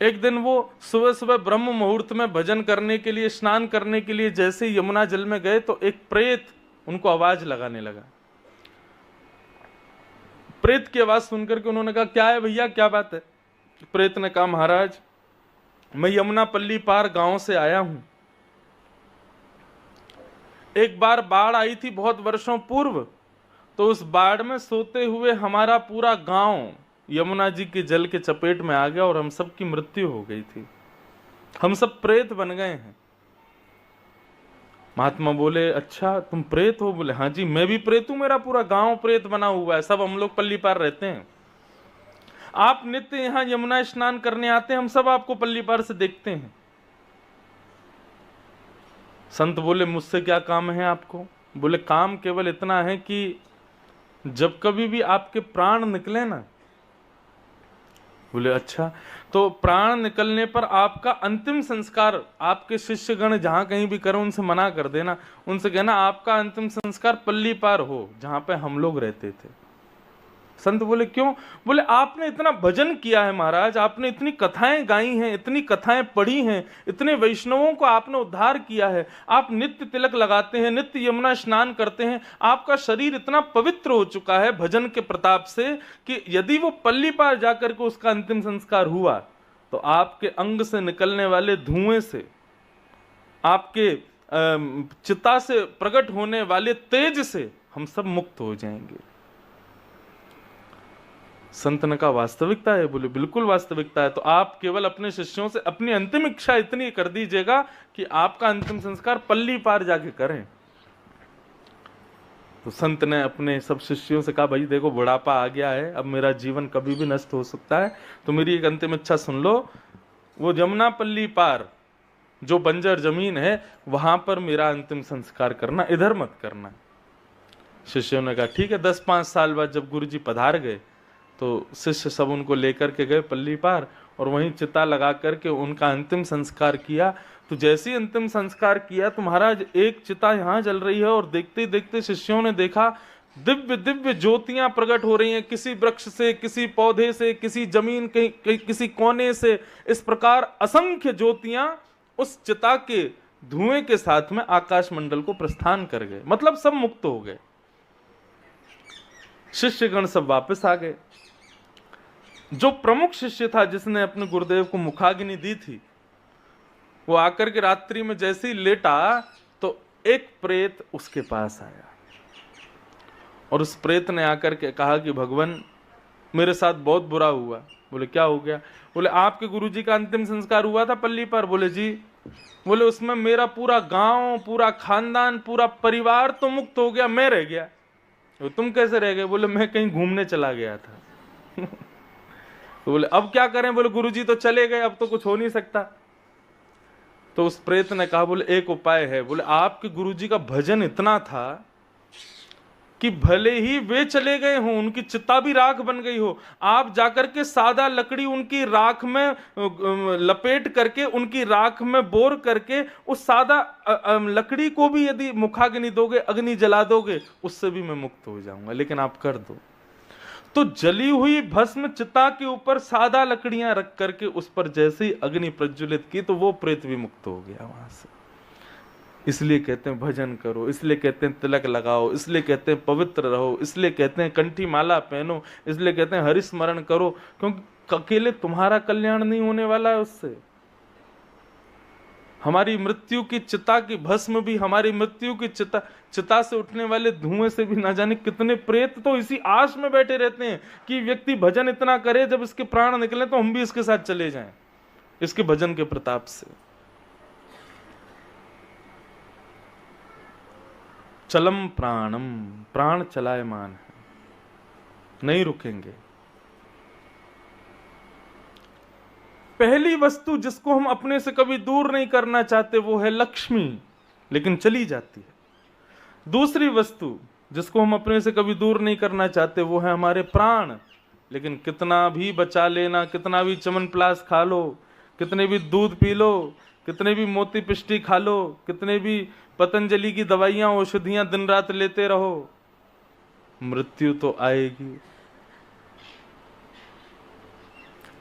एक दिन वो सुबह सुबह ब्रह्म मुहूर्त में भजन करने के लिए, स्नान करने के लिए जैसे ही यमुना जल में गए तो एक प्रेत उनको आवाज लगाने लगा। प्रेत की आवाज सुनकर के उन्होंने कहा, क्या है भैया, क्या बात है? प्रेत ने कहा, महाराज मैं यमुना पल्ली पार गांव से आया हूं। एक बार बाढ़ आई थी बहुत वर्षों पूर्व, तो उस बाढ़ में सोते हुए हमारा पूरा गांव यमुना जी के जल के चपेट में आ गया और हम सब की मृत्यु हो गई थी। हम सब प्रेत बन गए हैं। महात्मा बोले, अच्छा तुम प्रेत हो? बोले, हाँ जी मैं भी प्रेत हूं, मेरा पूरा गांव प्रेत बना हुआ है, सब हम लोग पल्ली पार रहते हैं। आप नित्य यहां यमुना स्नान करने आते हैं, हम सब आपको पल्ली पार से देखते हैं। संत बोले, मुझसे क्या काम है आपको? बोले, काम केवल इतना है कि जब कभी भी आपके प्राण निकले ना। बोले, अच्छा, तो प्राण निकलने पर आपका अंतिम संस्कार आपके शिष्यगण जहां कहीं भी करें उनसे मना कर देना, उनसे कहना आपका अंतिम संस्कार पल्ली पार हो जहां पे हम लोग रहते थे। संत बोले, क्यों? बोले, आपने इतना भजन किया है महाराज, आपने इतनी कथाएं गाई हैं, इतनी कथाएं पढ़ी हैं, इतने वैष्णवों को आपने उद्धार किया है, आप नित्य तिलक लगाते हैं, नित्य यमुना स्नान करते हैं, आपका शरीर इतना पवित्र हो चुका है भजन के प्रताप से कि यदि वो पल्ली पार जाकर के उसका अंतिम संस्कार हुआ तो आपके अंग से निकलने वाले धुएं से, आपके चिता से प्रकट होने वाले तेज से हम सब मुक्त हो जाएंगे। संत ने कहा, वास्तविकता है? बोले, बिल्कुल वास्तविकता है। तो आप केवल अपने शिष्यों से अपनी अंतिम इच्छा इतनी कर दीजिएगा कि आपका अंतिम संस्कार पल्ली पार जाके करें। तो संत ने अपने सब शिष्यों से कहा, भाई देखो बुढ़ापा आ गया है, अब मेरा जीवन कभी भी नष्ट हो सकता है, तो मेरी एक अंतिम इच्छा सुन लो, वो जमुना पल्ली पार जो बंजर जमीन है वहां पर मेरा अंतिम संस्कार करना, इधर मत करना। शिष्यों ने कहा, ठीक है। 10-5 साल बाद जब गुरु जी पधार गए तो शिष्य सब उनको लेकर के गए पल्ली पार और वहीं चिता लगा करके उनका अंतिम संस्कार किया। तो जैसे ही अंतिम संस्कार किया तो महाराज एक चिता यहाँ जल रही है और देखते ही देखते शिष्यों ने देखा दिव्य दिव्य ज्योतियां प्रकट हो रही हैं, किसी वृक्ष से, किसी पौधे से, किसी जमीन के किसी कोने से, इस प्रकार असंख्य ज्योतियां उस चिता के धुएं के साथ में आकाश मंडल को प्रस्थान कर गए। मतलब सब मुक्त हो गए। शिष्यगण सब वापस आ गए। जो प्रमुख शिष्य था जिसने अपने गुरुदेव को मुखाग्नि दी थी, वो आकर के रात्रि में जैसे ही लेटा तो एक प्रेत उसके पास आया और उस प्रेत ने आकर के कहा कि भगवान मेरे साथ बहुत बुरा हुआ। बोले, क्या हो गया? बोले, आपके गुरुजी का अंतिम संस्कार हुआ था पल्ली पर। बोले, जी। बोले, उसमें मेरा पूरा गांव, पूरा खानदान, पूरा परिवार तो मुक्त हो गया, मैं रह गया। तुम कैसे रह गए? बोले, मैं कहीं घूमने चला गया था। तो बोले, अब क्या करें? बोले, गुरुजी तो चले गए, अब तो कुछ हो नहीं सकता। तो उस प्रेत ने कहा, बोले, एक उपाय है। बोले, आपके गुरुजी का भजन इतना था कि भले ही वे चले गए हों, उनकी चिता भी राख बन गई हो, आप जाकर के सादा लकड़ी उनकी राख में लपेट करके, उनकी राख में बोर करके उस सादा लकड़ी को भी यदि मुखाग्नि दोगे, अग्नि जला दोगे, उससे भी मैं मुक्त हो जाऊंगा, लेकिन आप कर दो। तो जली हुई भस्म चिता के ऊपर सादा लकड़ियां रख करके उस पर जैसे ही अग्नि प्रज्वलित की तो वो प्रेत भी मुक्त हो गया वहां से। इसलिए कहते हैं भजन करो, इसलिए कहते हैं तिलक लगाओ, इसलिए कहते हैं पवित्र रहो, इसलिए कहते हैं कंठी माला पहनो, इसलिए कहते हैं हरि स्मरण करो, क्योंकि अकेले तुम्हारा कल्याण नहीं होने वाला है उससे। हमारी मृत्यु की चिता की भस्म भी, हमारी मृत्यु की चिता से उठने वाले धुएं से भी ना जाने कितने प्रेत तो इसी आश में बैठे रहते हैं कि व्यक्ति भजन इतना करे, जब इसके प्राण निकले तो हम भी इसके साथ चले जाएं, इसके भजन के प्रताप से। चलम प्राणम, प्राण चलायमान है, नहीं रुकेंगे। पहली वस्तु जिसको हम अपने से कभी दूर नहीं करना चाहते वो है लक्ष्मी, लेकिन चली जाती है। दूसरी वस्तु जिसको हम अपने से कभी दूर नहीं करना चाहते वो है हमारे प्राण, लेकिन कितना भी बचा लेना, कितना भी च्यवनप्राश खा लो, कितने भी दूध पी लो, कितने भी मोती पिष्टी खा लो, कितने भी पतंजलि की दवाइयां औषधियां दिन रात लेते रहो, मृत्यु तो आएगी।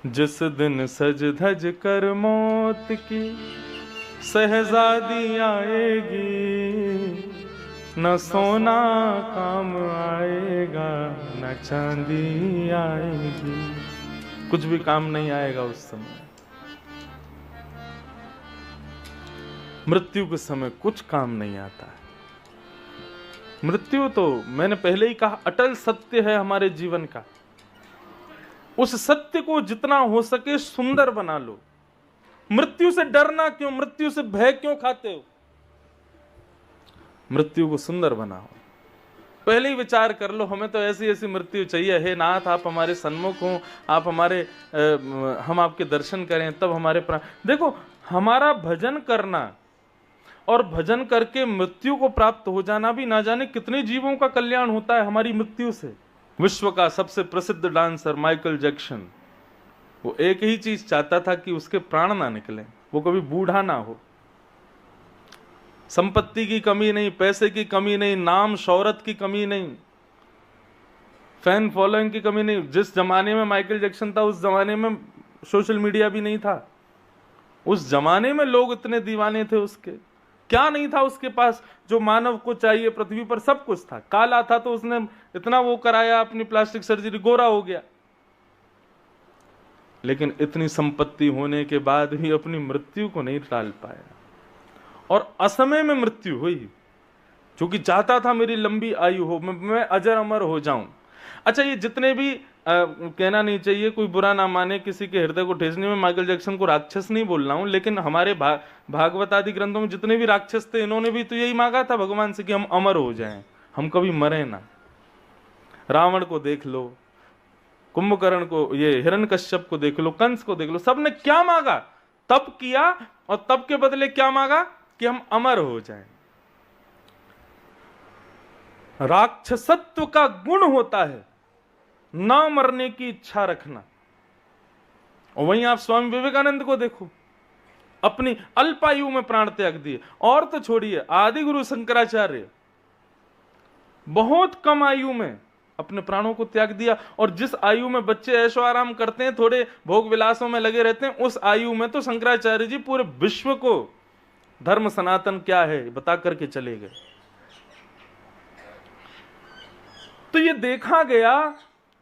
जिस दिन सज धज कर मौत की शहजादी आएगी, न सोना काम आएगा न चांदी आएगी, कुछ भी काम नहीं आएगा उस समय। मृत्यु के समय कुछ काम नहीं आता है। मृत्यु तो मैंने पहले ही कहा अटल सत्य है हमारे जीवन का। उस सत्य को जितना हो सके सुंदर बना लो। मृत्यु से डरना क्यों, मृत्यु से भय क्यों खाते हो? मृत्यु को सुंदर बनाओ। पहले ही विचार कर लो, हमें तो ऐसी ऐसी मृत्यु चाहिए। हे नाथ, आप हमारे सन्मुख हो, आप हमारे हम आपके दर्शन करें, तब हमारे प्राण। देखो, हमारा भजन करना और भजन करके मृत्यु को प्राप्त हो जाना भी ना जाने कितने जीवों का कल्याण होता है हमारी मृत्यु से। विश्व का सबसे प्रसिद्ध डांसर माइकल जैक्सन, वो एक ही चीज चाहता था कि उसके प्राण ना निकले, वो कभी बूढ़ा ना हो। संपत्ति की कमी नहीं, पैसे की कमी नहीं, नाम शौहरत की कमी नहीं, फैन फॉलोइंग की कमी नहीं। जिस जमाने में माइकल जैक्सन था उस जमाने में सोशल मीडिया भी नहीं था। उस जमाने में लोग इतने दीवाने थे उसके। क्या नहीं था उसके पास जो मानव को चाहिए? पृथ्वी पर सब कुछ था। काला था तो उसने इतना वो कराया, अपनी प्लास्टिक सर्जरी, गोरा हो गया। लेकिन इतनी संपत्ति होने के बाद भी अपनी मृत्यु को नहीं टाल पाया और असमय में मृत्यु हुई, क्योंकि चाहता था मेरी लंबी आयु हो, मैं अजर अमर हो जाऊं। अच्छा, ये जितने भी कहना नहीं चाहिए, कोई बुरा ना माने, किसी के हृदय को ठेसने में माइकल जैक्सन को राक्षस नहीं बोल रहा हूं, लेकिन हमारे भागवत आदि ग्रंथों में जितने भी राक्षस थे, इन्होंने भी तो यही मांगा था भगवान से कि हम अमर हो जाएं, हम कभी मरे ना। रावण को देख लो, कुंभकर्ण को, ये हिरण्यकश्यप को देख लो, कंस को देख लो, सबने क्या मांगा? तप किया और तप के बदले क्या मांगा? कि हम अमर हो जाएं। राक्षसत्व का गुण होता है ना मरने की इच्छा रखना। और वहीं आप स्वामी विवेकानंद को देखो, अपनी अल्पायु में प्राण त्याग दिए। और तो छोड़िए, आदि गुरु शंकराचार्य बहुत कम आयु में अपने प्राणों को त्याग दिया। और जिस आयु में बच्चे ऐशो आराम करते हैं, थोड़े भोग विलासों में लगे रहते हैं, उस आयु में तो शंकराचार्य जी पूरे विश्व को धर्म सनातन क्या है बता करके चले गए। तो ये देखा गया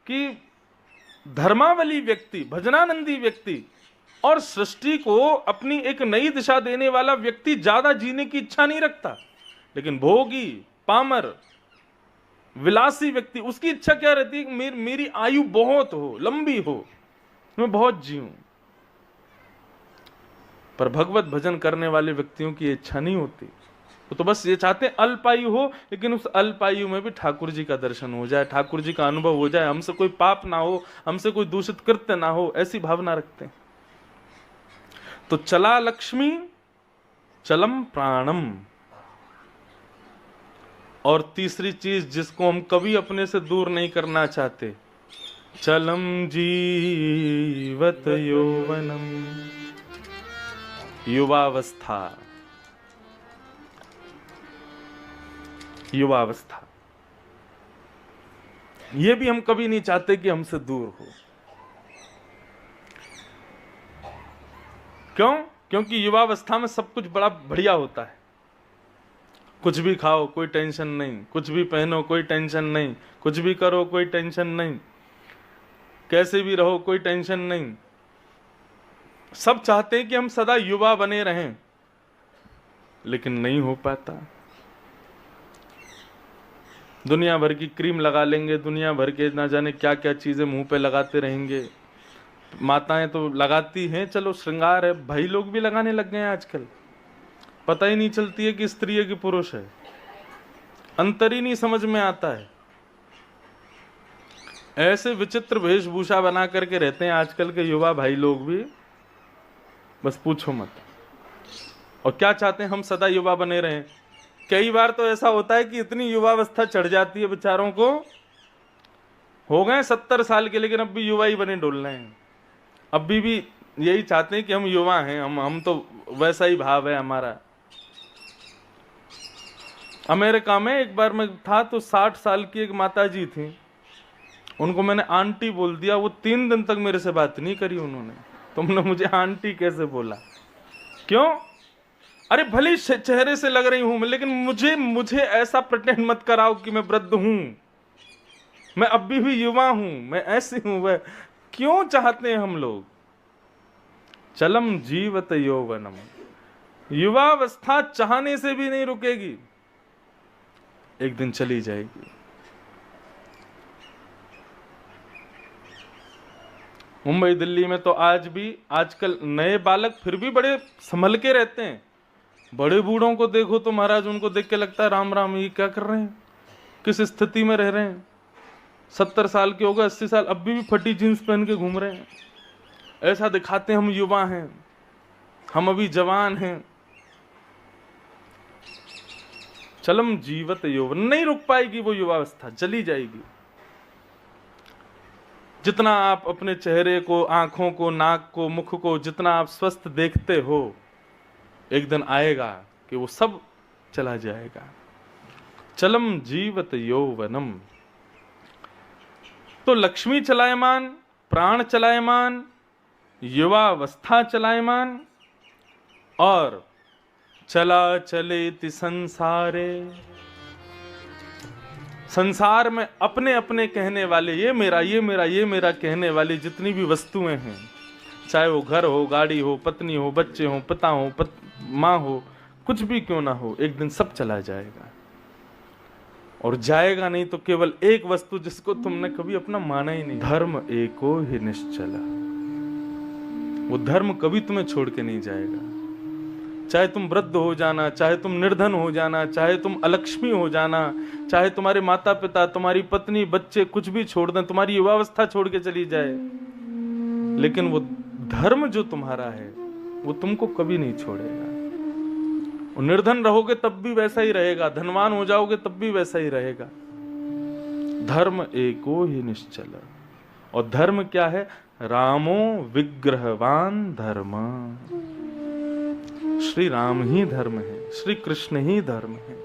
कि धर्मावली व्यक्ति, भजनानंदी व्यक्ति और सृष्टि को अपनी एक नई दिशा देने वाला व्यक्ति ज्यादा जीने की इच्छा नहीं रखता। लेकिन भोगी, पामर, विलासी व्यक्ति, उसकी इच्छा क्या रहती है कि मेरी आयु बहुत हो, लंबी हो, मैं बहुत जीऊं। पर भगवत भजन करने वाले व्यक्तियों की इच्छा नहीं होती। तो बस ये चाहते हैं अल्पायु हो, लेकिन उस अल्पायु में भी ठाकुर जी का दर्शन हो जाए, ठाकुर जी का अनुभव हो जाए, हमसे कोई पाप ना हो, हमसे कोई दूषित कृत्य ना हो, ऐसी भावना रखते हैं। तो चला लक्ष्मी चलम प्राणम। और तीसरी चीज जिसको हम कभी अपने से दूर नहीं करना चाहते, चलम जीवत यौवनम, युवावस्था। युवावस्था ये भी हम कभी नहीं चाहते कि हमसे दूर हो। क्यों? क्योंकि युवावस्था में सब कुछ बड़ा बढ़िया होता है। कुछ भी खाओ कोई टेंशन नहीं, कुछ भी पहनो कोई टेंशन नहीं, कुछ भी करो कोई टेंशन नहीं, कैसे भी रहो कोई टेंशन नहीं। सब चाहते हैं कि हम सदा युवा बने रहें, लेकिन नहीं हो पाता। दुनिया भर की क्रीम लगा लेंगे, दुनिया भर के ना जाने क्या क्या चीजें मुंह पे लगाते रहेंगे। माताएं तो लगाती हैं, चलो श्रृंगार है, भाई लोग भी लगाने लग गए हैं आजकल। पता ही नहीं चलती है कि स्त्री है कि पुरुष है, अंतर ही नहीं समझ में आता है। ऐसे विचित्र वेशभूषा बना करके रहते हैं आजकल के युवा भाई लोग भी, बस पूछो मत। और क्या चाहते हैं? हम सदा युवा बने रहें। कई बार तो ऐसा होता है कि इतनी युवावस्था चढ़ जाती है बेचारों को, हो गए 70 साल के, लेकिन अब भी युवा ही बने डोल रहे हैं। अब भी यही चाहते हैं कि हम युवा हैं, हम तो वैसा ही भाव है हमारा। अमेरिका में एक बार मैं था तो 60 साल की एक माता जी थी, उनको मैंने आंटी बोल दिया, वो 3 दिन तक मेरे से बात नहीं करी उन्होंने। तुमने मुझे आंटी कैसे बोला? क्यों? अरे भले चेहरे से लग रही हूं मैं, लेकिन मुझे ऐसा प्रिटेंड मत कराओ कि मैं वृद्ध हूं, मैं अभी भी युवा हूं, मैं ऐसी हूं वह। क्यों चाहते हैं हम लोग? चलम जीवत यौवनम, युवावस्था चाहने से भी नहीं रुकेगी, एक दिन चली जाएगी। मुंबई दिल्ली में तो आज भी आजकल नए बालक फिर भी बड़े संभल के रहते हैं। बड़े बूढ़ों को देखो तो महाराज, उनको देख के लगता है राम राम, ये क्या कर रहे हैं, किस स्थिति में रह रहे हैं। 70 साल के हो गए, 80 साल, अब भी फटी जींस पहन के घूम रहे हैं। ऐसा दिखाते हैं हम युवा हैं, हम अभी जवान हैं। चलम जीवत यौवन, नहीं रुक पाएगी वो युवावस्था, चली जाएगी। जितना आप अपने चेहरे को, आंखों को, नाक को, मुख को जितना आप स्वस्थ देखते हो, एक दिन आएगा कि वो सब चला जाएगा। चलम जीवत यौवनम, तो लक्ष्मी चलायमान, प्राण चलायमान, युवावस्था चलायमान, और चला चलेति संसारे, संसार में अपने अपने कहने वाले, ये मेरा, ये मेरा, ये मेरा कहने वाली जितनी भी वस्तुएं हैं, चाहे वो घर हो, गाड़ी हो, पत्नी हो, बच्चे हो, पिता हो, माँ हो, कुछ भी क्यों ना हो, एक दिन सब चला जाएगा। और जाएगा नहीं तो केवल एक वस्तु जिसको तुमने कभी अपना माना ही नहीं, धर्म एको ही निश्चला। वो धर्म कभी तुम्हें छोड़ के नहीं जाएगा। चाहे तुम वृद्ध हो जाना, चाहे तुम निर्धन हो जाना, चाहे तुम अलक्ष्मी हो जाना, चाहे तुम्हारे माता पिता, तुम्हारी पत्नी, बच्चे कुछ भी छोड़ दें, तुम्हारी युवावस्था छोड़ के चली जाए, लेकिन वो धर्म जो तुम्हारा है वो तुमको कभी नहीं छोड़ेगा। और निर्धन रहोगे तब भी वैसा ही रहेगा, धनवान हो जाओगे तब भी वैसा ही रहेगा। धर्म एको ही निश्चल। और धर्म क्या है? रामो विग्रहवान धर्म। श्री राम ही धर्म है, श्री कृष्ण ही धर्म है।